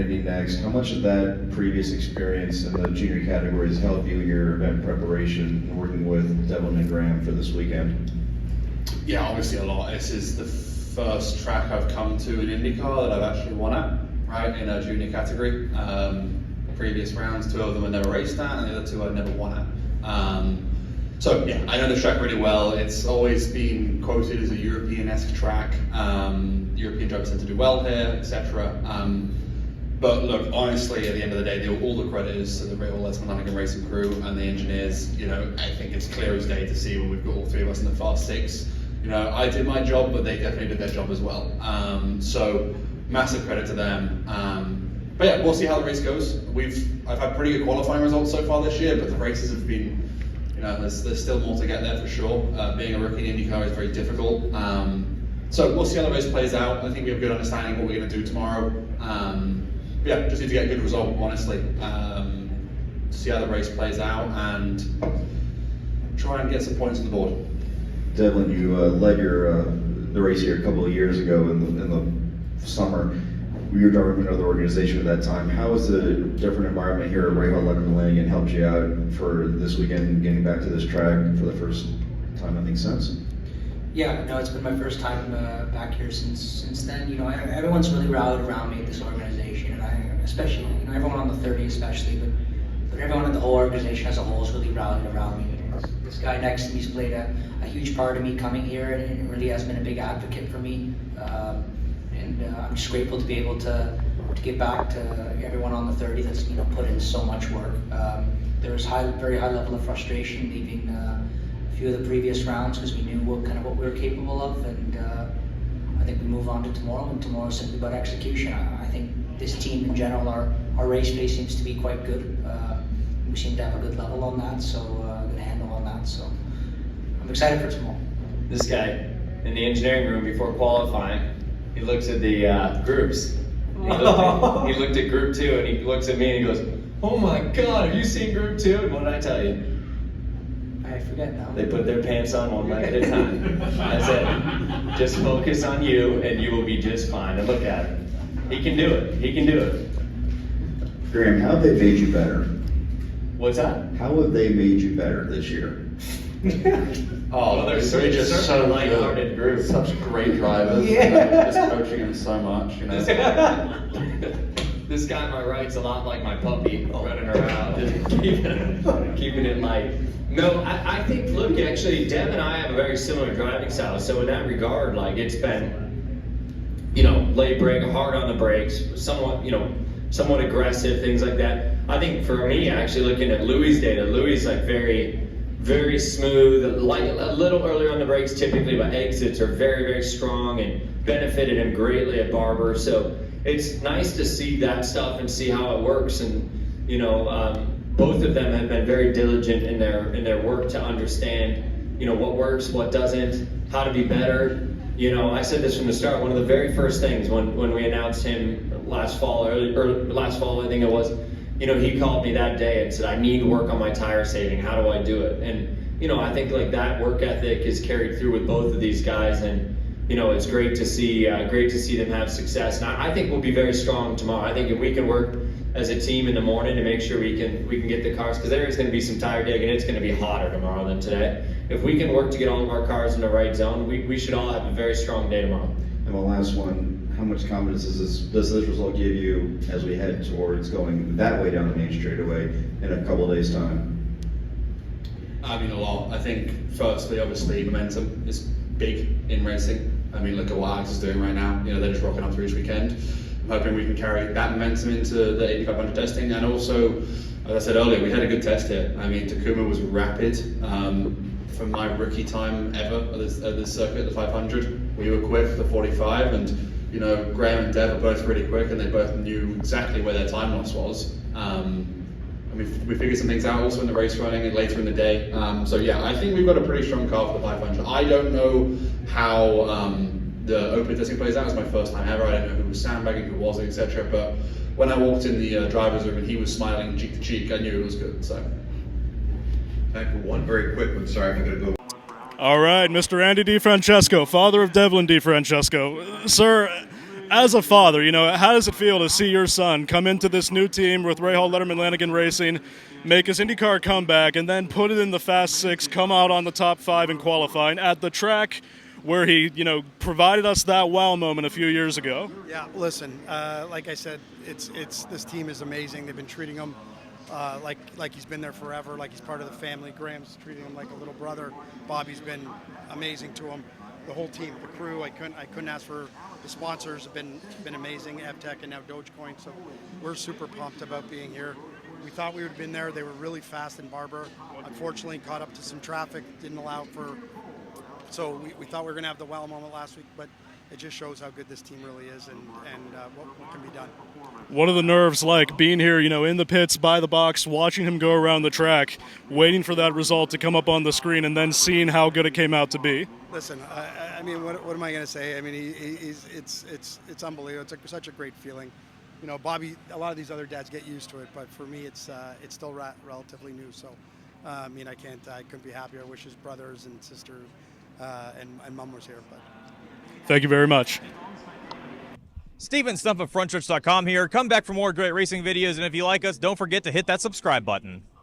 Next, how much of that previous experience in the junior categories helped you in your event preparation and working with Devlin and Graham for this weekend? Yeah, obviously a lot. This is the first track I've come to in IndyCar that I've actually won at, right, in a junior category. Previous rounds, 2 of them I never raced at, and the other 2 I've never won at. So yeah, I know the track really well. It's always been quoted as a European-esque track. European drivers tend to do well here, etc. But look, honestly, at the end of the day, all the credit is to the Rahal Letterman Lanigan Racing crew and the engineers. You know, I think it's clear as day to see when we've got all 3 of us in the Fast 6. You know, I did my job, but they definitely did their job as well. So massive credit to them. But yeah, we'll see how the race goes. I've had pretty good qualifying results so far this year, but the races have been, you know, there's still more to get there for sure. Being a rookie in IndyCar is very difficult. So we'll see how the race plays out. I think we have a good understanding of what we're going to do tomorrow. Yeah, just need to get a good result, honestly. See how the race plays out and try and get some points on the board. Devlin, you led the race here a couple of years ago in the summer. You were driving for another organization at that time. How has the different environment here at Rahal Letterman Lanigan helped you out for this weekend, getting back to this track for the first time, I think, since? Yeah, no, it's been my first time back here since then. You know, everyone's really rallied around me at this organization, and especially, you know, everyone on the 30 especially, but everyone in the whole organization as a whole has really rallied around me. This guy next to me has played a huge part of me coming here, and it really has been a big advocate for me. And I'm just grateful to be able to give back to everyone on the 30 that's, you know, put in so much work. There was very high level of frustration leaving a few of the previous rounds because we knew what we were capable of, and I think we move on to tomorrow, and tomorrow is simply about execution. I think this team in general, our race pace seems to be quite good. We seem to have a good level on that, so good handle on that. So I'm excited for tomorrow. This guy in the engineering room before qualifying, he looks at the groups. He looked at group 2 and he looks at me and he goes, "Oh my God, have you seen group 2? And what did I tell you? I forget now. They put their pants on one leg at a time. I said, just focus on you and you will be just fine. And look at him. He can do it. He can do it." Graham, how have they made you better? What's that? How have they made you better this year? Oh, they're just so light-hearted group. Such great drivers. Yeah. You know, just coaching them so much. You know. This guy on my right's a lot like my puppy, running around, just keeping it light. No, I think, look, actually, Dev and I have a very similar driving style. So in that regard, like, it's been, you know, late brake, hard on the brakes, somewhat aggressive, things like that. I think for me, actually, looking at Louis' data, Louis like very smooth, a little earlier on the brakes typically, but exits are very, very strong and benefited him greatly at Barber. So it's nice to see that stuff and see how it works. And, you know, both of them have been very diligent in their work to understand, you know, what works, what doesn't, how to be better. You know, I said this from the start. One of the very first things when we announced him last fall, I think it was, you know, he called me that day and said, "I need to work on my tire saving. How do I do it?" And, you know, I think like that work ethic is carried through with both of these guys, and, you know, it's great to see them have success. And I think we'll be very strong tomorrow. I think if we can work as a team in the morning to make sure we can get the cars, because there is going to be some tire digging. It's going to be hotter tomorrow than today. If we can work to get all of our cars in the right zone, we should all have a very strong day tomorrow. And the last one, how much confidence does this result give you as we head towards going that way down the main straightaway in a couple of days' time? I mean, a lot. I think, firstly, obviously, momentum is big in racing. I mean, look at what Alex is doing right now. You know, they're just rocking up through each weekend. I'm hoping we can carry that momentum into the 8500 testing. And also, as I said earlier, we had a good test here. I mean, Takuma was rapid. From my rookie time ever at this circuit, the 500, we were quick, the 45, and, you know, Graham and Dev are both really quick, and they both knew exactly where their time loss was. And we figured some things out also in the race running and later in the day. So yeah, I think we've got a pretty strong car for the 500. I don't know how the open testing plays out. It's my first time ever. I don't know who was sandbagging, who wasn't, etc. But when I walked in the driver's room and he was smiling cheek to cheek, I knew it was good. So. Time for one very quick one. Sorry, I'm going to go. All right, Mr. Andy DeFrancesco, father of Devlin DeFrancesco. Sir, As a father, you know, how does it feel to see your son come into this new team with Rahal Letterman Lanigan Racing, make his IndyCar comeback, and then put it in the Fast Six, come out on the top 5 in qualifying at the track where he, you know, provided us that wow moment a few years ago? Yeah, listen, like I said, it's this team is amazing. They've been treating him like he's been there forever, like he's part of the family. Graham's treating him like a little brother. Bobby's been amazing to him. The whole team, the crew, I couldn't ask for. The sponsors have been amazing, EvTech and now Dogecoin. So we're super pumped about being here. We thought we would have been there. They were really fast in Barber. Unfortunately, caught up to some traffic, didn't allow for. So we thought we were going to have the wow moment last week, but it just shows how good this team really is and what can be done. What are the nerves like being here, you know, in the pits, by the box, watching him go around the track, waiting for that result to come up on the screen, and then seeing how good it came out to be? Listen, I mean, what am I going to say? I mean, it's unbelievable. It's such a great feeling. You know, Bobby, a lot of these other dads get used to it, but for me, it's still relatively new. So, I mean, I couldn't be happier. I wish his brothers and sisters and mom was here. But Thank you very much. Steven Stump of Frontstretch.com here. Come back for more great racing videos, and if you like us, don't forget to hit that subscribe button.